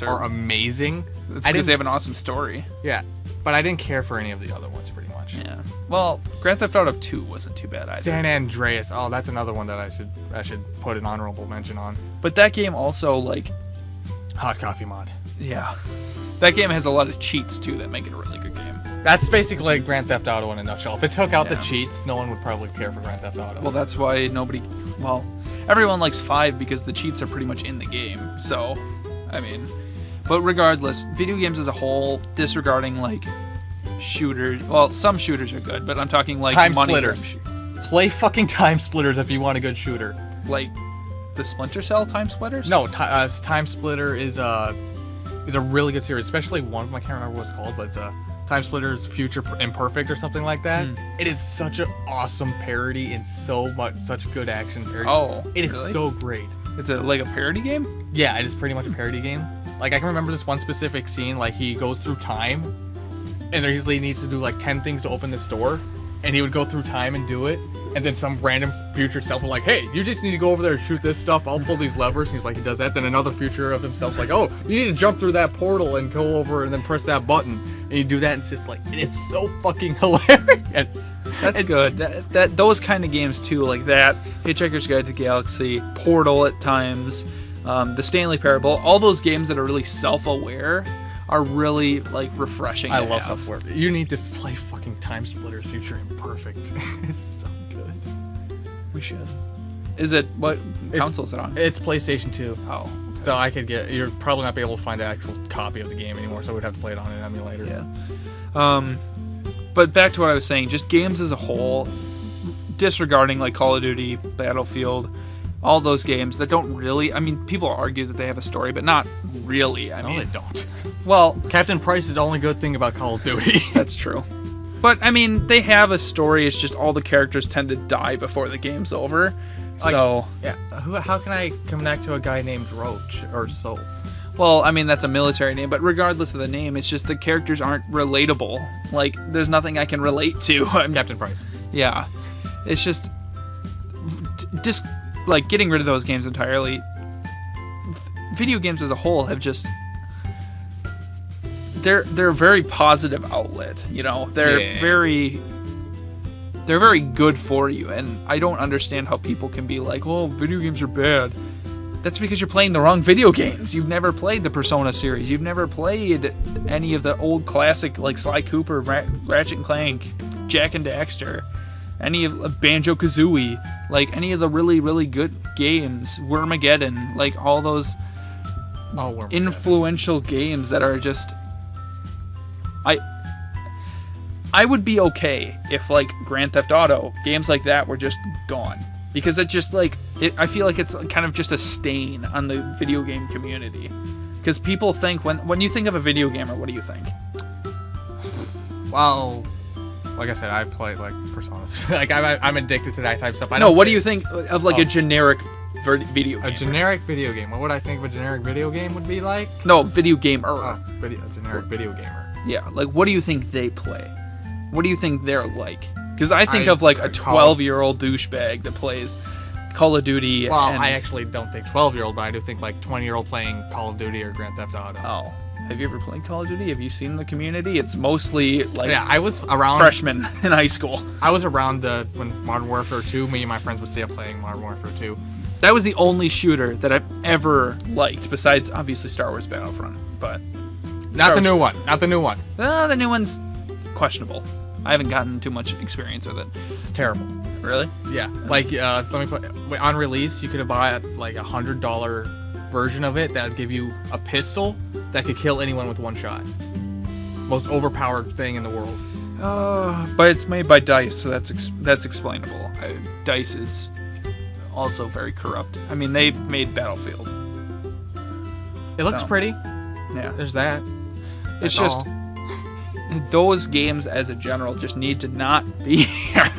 are amazing. That's because they have an awesome story. Yeah, but I didn't care for any of the other ones pretty much. Yeah. Well, Grand Theft Auto 2 wasn't too bad either. San Andreas. Oh, that's another one that I should put an honorable mention on. But that game also, like... Hot coffee mod. Yeah. That game has a lot of cheats, too, that make it a really good game. That's basically like Grand Theft Auto in a nutshell. If it took out the cheats, no one would probably care for Grand Theft Auto. Well, that's why everyone likes 5 because the cheats are pretty much in the game. So, I mean... But regardless, video games as a whole, disregarding, like, shooters... Well, some shooters are good, but I'm talking, like, Time Splitters. Play fucking Time Splitters if you want a good shooter. Like, the Splinter Cell Time Splitters? No, Time Splitter is a really good series, especially one of them. I can't remember what it's called, but it's Time Splitters Future Imperfect or something like that. It is such an awesome parody and such good action parody. Oh, it is really? so great. It's like a parody game? Yeah, it is pretty much a parody game. Like, I can remember this one specific scene, like, he goes through time, and there he needs to do, like, 10 things to open this door, and he would go through time and do it, and then some random future self would like, hey, you just need to go over there and shoot this stuff, I'll pull these levers, and he's like, he does that, then another future of himself like, oh, you need to jump through that portal and go over and then press that button, and you do that, and it's just like, it is so fucking hilarious. That's good. That those kind of games, too, like that, Hitchhiker's Guide to the Galaxy, Portal at times... the Stanley Parable, all those games that are really self-aware are really, like, refreshing. I love self-aware. You need to play fucking Time Splitters Future Imperfect. It's so good. We should. Is it, what console is it on? It's PlayStation 2. Oh. Okay. So you're probably not be able to find an actual copy of the game anymore, so we'd have to play it on an emulator. Yeah. But back to what I was saying, just games as a whole, disregarding, like, Call of Duty, Battlefield... All those games that don't really... I mean, people argue that they have a story, but not really. I mean, they don't. Well... Captain Price is the only good thing about Call of Duty. That's true. But, I mean, they have a story. It's just all the characters tend to die before the game's over. So... Yeah. How can I connect to a guy named Roach or Soap? Well, I mean, that's a military name, but regardless of the name, it's just the characters aren't relatable. Like, there's nothing I can relate to. Captain Price. Yeah. It's just... Like, getting rid of those games entirely, video games as a whole have just... They're a very positive outlet, you know? They're very good for you, and I don't understand how people can be like, oh, video games are bad. That's because you're playing the wrong video games. You've never played the Persona series. You've never played any of the old classic, like Sly Cooper, Ratchet and Clank, Jak and Daxter. Any of Banjo-Kazooie, like any of the really, really good games, Wormageddon, like all those influential games that are just... I would be okay if, like, Grand Theft Auto, games like that were just gone. Because it just, like, I feel like it's kind of just a stain on the video game community. Because people think, when you think of a video gamer, what do you think? Well... Like I said, I play like Personas. Like I'm addicted to that type of stuff. What do you think of like a generic video game? A generic video game. What would I think of a generic video game would be like? No, video gamer. A generic video gamer. Yeah, like what do you think they play? What do you think they're like? Because I think of like a 12-year-old douchebag that plays Call of Duty. Well, I actually don't think 12-year-old, but I do think like 20-year-old playing Call of Duty or Grand Theft Auto. Oh. Have you ever played Call of Duty? Have you seen the community? It's mostly like I was around freshmen in high school. I was around when Modern Warfare 2, me and my friends would stay up playing Modern Warfare 2. That was the only shooter that I've ever liked, besides obviously Star Wars Battlefront. But Not the new one. The new one's questionable. I haven't gotten too much experience with it. It's terrible. Really? Yeah. Like let me put on release, you could buy like $100 version of it that would give you a pistol that could kill anyone with one shot. Most overpowered thing in the world. But it's made by DICE, so that's explainable. DICE is also very corrupt. I mean, they made Battlefield. It looks pretty. Yeah. There's that. It's just those games as a general just need to not be here.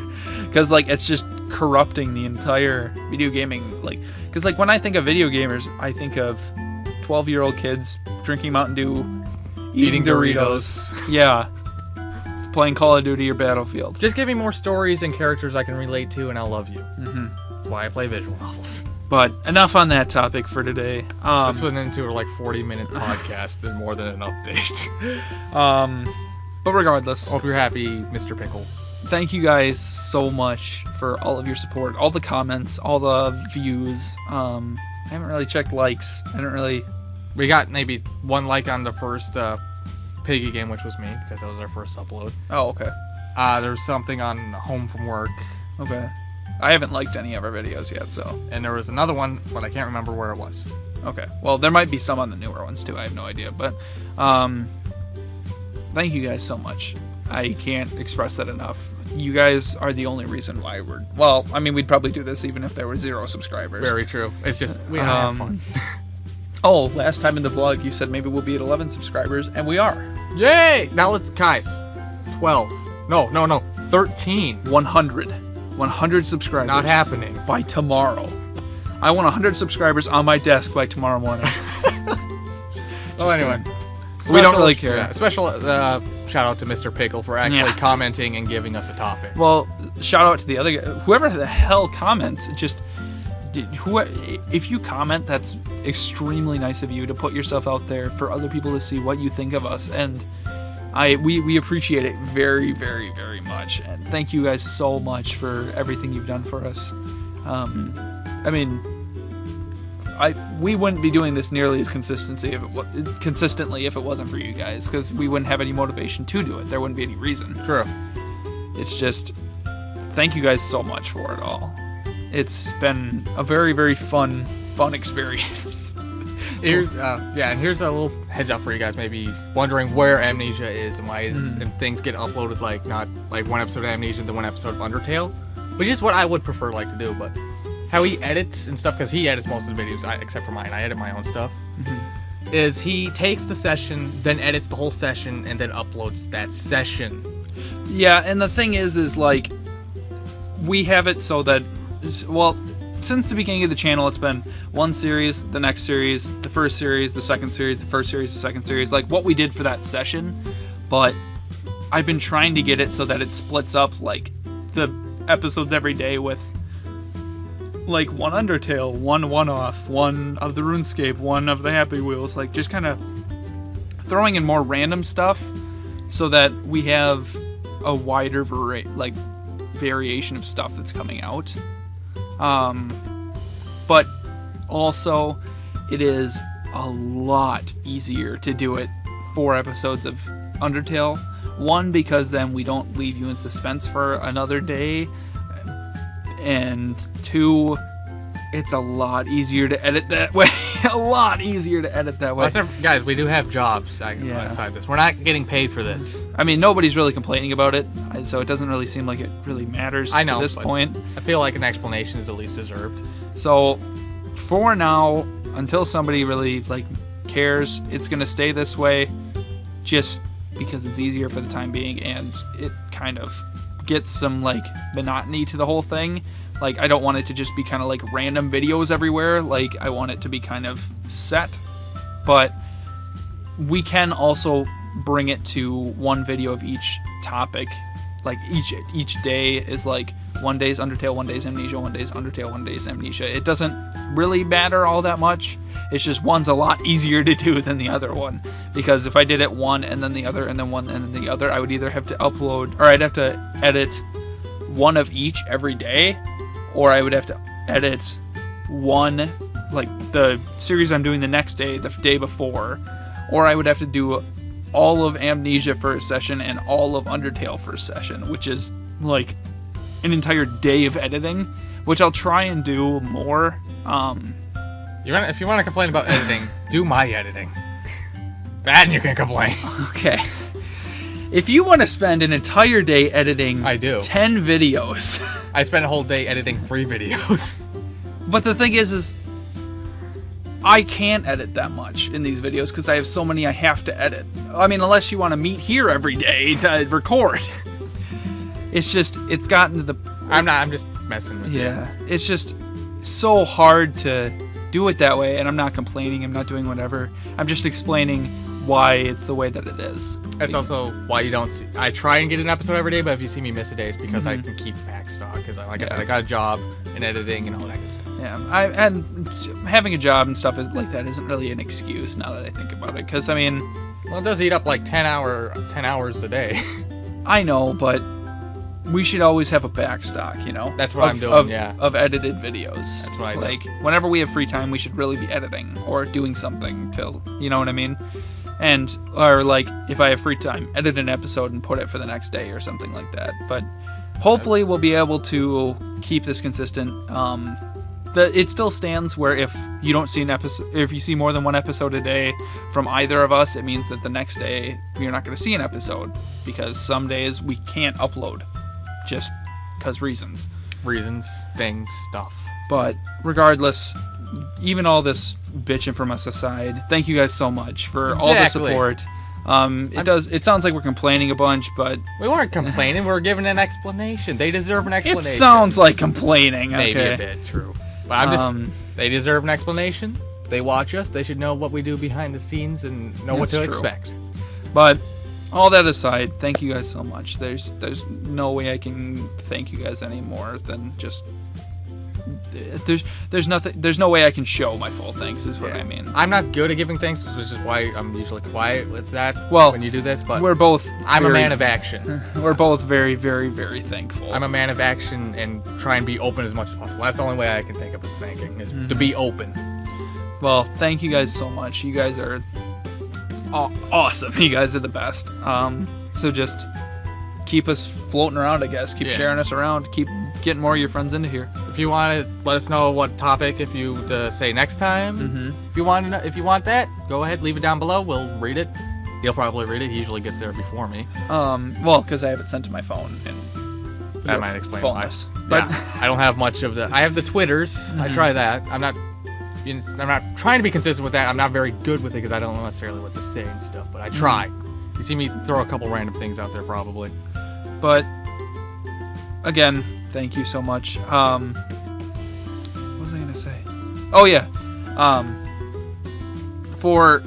Because, like, it's just corrupting the entire video gaming, like, because, like, when I think of video gamers, I think of 12-year-old kids drinking Mountain Dew, eating Doritos. Yeah. Playing Call of Duty or Battlefield. Just give me more stories and characters I can relate to, and I'll love you. Mm-hmm. why I play visual novels. But enough on that topic for today. This went into a 40-minute podcast and more than an update. But regardless, Hope you're happy, Mr. Pickle. thank you guys so much for all of your support, all the comments, all the views. I haven't really checked likes. We got maybe 1 like on the first Piggy game, which was me, because that was our first upload. Oh, okay. There's something on Home from Work. Okay. I haven't liked any of our videos yet, so. And there was another one, but I can't remember where it was. Okay. Well, there might be some on the newer ones, too. I have no idea. But thank you guys so much. I can't express that enough. You guys are the only reason why we're... Well, I mean, we'd probably do this even if there were 0 subscribers. Very true. It's just, we have fun. Oh, last time in the vlog, you said maybe we'll be at 11 subscribers, and we are. Yay! Now let's... Guys. 12. No. 13. 100. 100 subscribers. Not happening. By tomorrow. I want 100 subscribers on my desk by tomorrow morning. Well, anyway. We don't really care. Yeah, special shout out to Mr. Pickle for actually commenting and giving us a topic. Well, shout out to the other guy. Whoever the hell comments, if you comment, that's extremely nice of you to put yourself out there for other people to see what you think of us. And we appreciate it very, very, very much. And thank you guys so much for everything you've done for us. I mean, we wouldn't be doing this nearly as consistently if it wasn't for you guys, because we wouldn't have any motivation to do it. There wouldn't be any reason. True. It's just, thank you guys so much for it all. It's been a very, very fun experience. Here's and here's a little heads up for you guys maybe wondering where Amnesia is and why and things get uploaded not like 1 episode of Amnesia and then 1 episode of Undertale, which is what I would prefer to do, but how he edits and stuff, because he edits most of the videos except for mine. I edit my own stuff. Is he takes the session, then edits the whole session, and then uploads that session. Yeah, and the thing is like, we have it so that, well, since the beginning of the channel, it's been 1 series, the next series, the first series, the second series, the first series, the second series, like what we did for that session. But I've been trying to get it so that it splits up like the episodes every day with like 1 Undertale, 1 one-off, 1 of the RuneScape, 1 of the Happy Wheels, like just kind of throwing in more random stuff so that we have a wider variation of stuff that's coming out. But also it is a lot easier to do it 4 episodes of Undertale. 1, because then we don't leave you in suspense for another day, and 2, it's a lot easier to edit that way. A lot easier to edit that way. Guys, we do have jobs outside this. We're not getting paid for this. I mean, nobody's really complaining about it, so it doesn't really seem like it really matters to this point. I feel like an explanation is at least deserved. So, for now, until somebody really cares, it's gonna stay this way, just because it's easier for the time being, and it kind of gets some monotony to the whole thing. I don't want it to just be kind of random videos everywhere. I want it to be kind of set, but we can also bring it to 1 video of each topic. Each day is 1 day's Undertale, 1 day's Amnesia, 1 day's Undertale, 1 day's Amnesia. It doesn't really matter all that much. It's just one's a lot easier to do than the other one, because if I did it 1 and then the other and then 1 and then the other, I would either have to upload, or I'd have to edit 1 of each every day, or I would have to edit 1, the series I'm doing the next day, the day before, or I would have to do all of Amnesia for a session and all of Undertale for a session, which is an entire day of editing, which I'll try and do more. If you want to complain about editing, do my editing. Then you can complain. Okay. If you want to spend an entire day editing I do. 10 videos. I spent a whole day editing 3 videos. But the thing is I can't edit that much in these videos because I have so many I have to edit. I mean, unless you want to meet here every day to record. It's gotten to the... I'm just messing with you. Yeah, it's just so hard to do it that way, and I'm not complaining, I'm not doing whatever. I'm just explaining why it's the way that it is. That's also why you don't see. I try and get an episode every day, but if you see me miss a day, it's because I can keep back stock. Because, like I said, I got a job in editing and all that good stuff. Yeah, and having a job and stuff like that isn't really an excuse now that I think about it. Because, I mean... Well, it does eat up like 10 hours a day. I know, but we should always have a back stock, you know? That's what I'm doing, Of edited videos. That's what I do. Like, whenever we have free time, we should really be editing or doing something till, you know what I mean? And, or like, if I have free time, edit an episode and put it for the next day or something like that. But hopefully we'll be able to keep this consistent. It still stands where if you don't see an episode, if you see more than one episode a day from either of us, it means that the next day you're not going to see an episode, because some days we can't upload just because reasons. Reasons, things, stuff. But regardless, even all this bitching from us aside, thank you guys so much for all the support. It sounds like we're complaining a bunch, but we weren't complaining. We were giving an explanation. They deserve an explanation. It sounds like complaining. Maybe okay. a bit, true. But I'm just. They deserve an explanation. They watch us. They should know what we do behind the scenes and know what to expect. But all that aside, thank you guys so much. There's no way I can thank you guys any more than just. There's no way I can show my full thanks is what I mean. I'm not good at giving thanks, which is why I'm usually quiet with that when you do this, but I'm a man of action. We're both very, very, very thankful. I'm a man of action and try and be open as much as possible. That's the only way I can think of as thanking, is to be open. Well, thank you guys so much. You guys are awesome. You guys are the best. So just keep us floating around, I guess. Keep sharing us around. Keep getting more of your friends into here. If you want to let us know what topic to say next time, if you want that, go ahead, leave it down below. We'll read it. He'll probably read it. He usually gets there before me. Well, because I have it sent to my phone, and that might explain why. But I don't have much of the. I have the Twitters. I try that. I'm not trying to be consistent with that. I'm not very good with it because I don't know necessarily what to say and stuff. But I try. You see me throw a couple random things out there, probably. But again, thank you so much. What was I gonna say? Oh yeah. For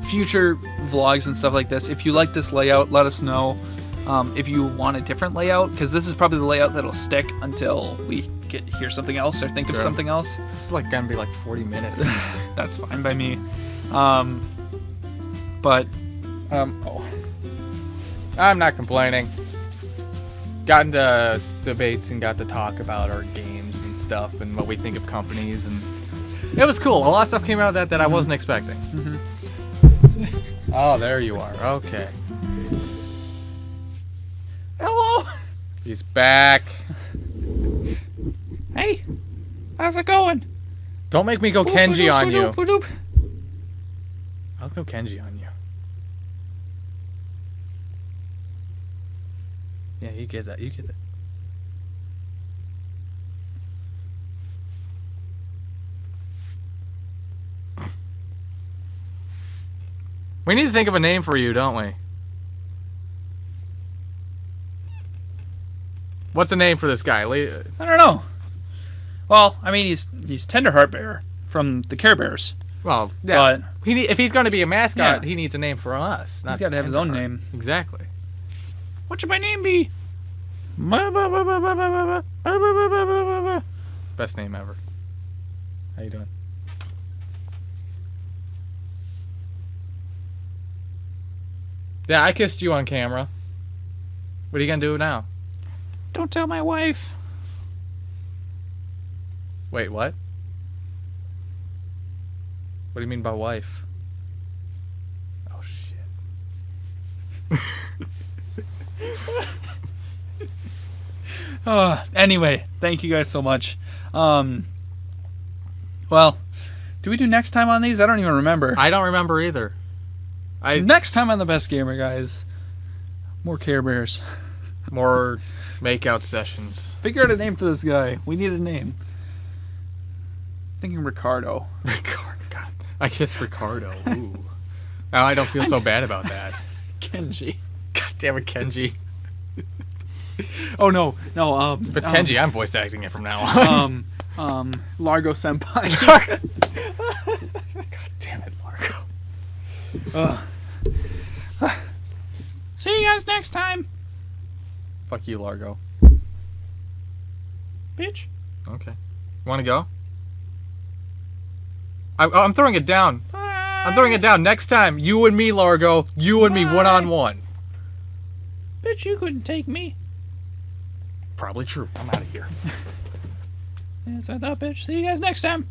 future vlogs and stuff like this, if you like this layout, let us know. If you want a different layout, because this is probably the layout that'll stick until we hear something else or think of something else. It's like gonna be like 40 minutes. That's fine by me. I'm not complaining. Got into debates and got to talk about our games and stuff and what we think of companies, and it was cool. A lot of stuff came out of that I wasn't expecting. Oh, there you are. Okay. Hello. He's back. Hey, how's it going? Don't make me go Kenji on you. I'll go Kenji on you. Yeah, you get that. You get that. We need to think of a name for you, don't we? What's a name for this guy? I don't know. Well, I mean, he's Tenderheart Bear from the Care Bears. Well, yeah. But if he's going to be a mascot, he needs a name for us. He's got to have his own name. Exactly. What should my name be? Best name ever. How you doing? Yeah, I kissed you on camera. What are you gonna do now? Don't tell my wife. Wait, what? What do you mean by wife? Oh, shit. Anyway, thank you guys so much. Well, do we do next time on these? I don't even remember. I don't remember either. Next time on The Best Gamer, guys. More Care Bears. More makeout sessions. Figure out a name for this guy. We need a name. Thinking Ricardo. Ricardo. God, I kissed Ricardo. Ooh. Now I don't feel so bad about that. Kenji. God damn it, Kenji. Oh no. If it's Kenji, I'm voice acting it from now on. Largo Senpai. God damn it, Largo. See you guys next time. Fuck you, Largo. Bitch. Okay. Want to go? I'm throwing it down. Bye. I'm throwing it down. Next time, you and me, Largo. You and me, one-on-one. Bitch, you couldn't take me. Probably true. I'm out of here. Yes, I thought, bitch. See you guys next time.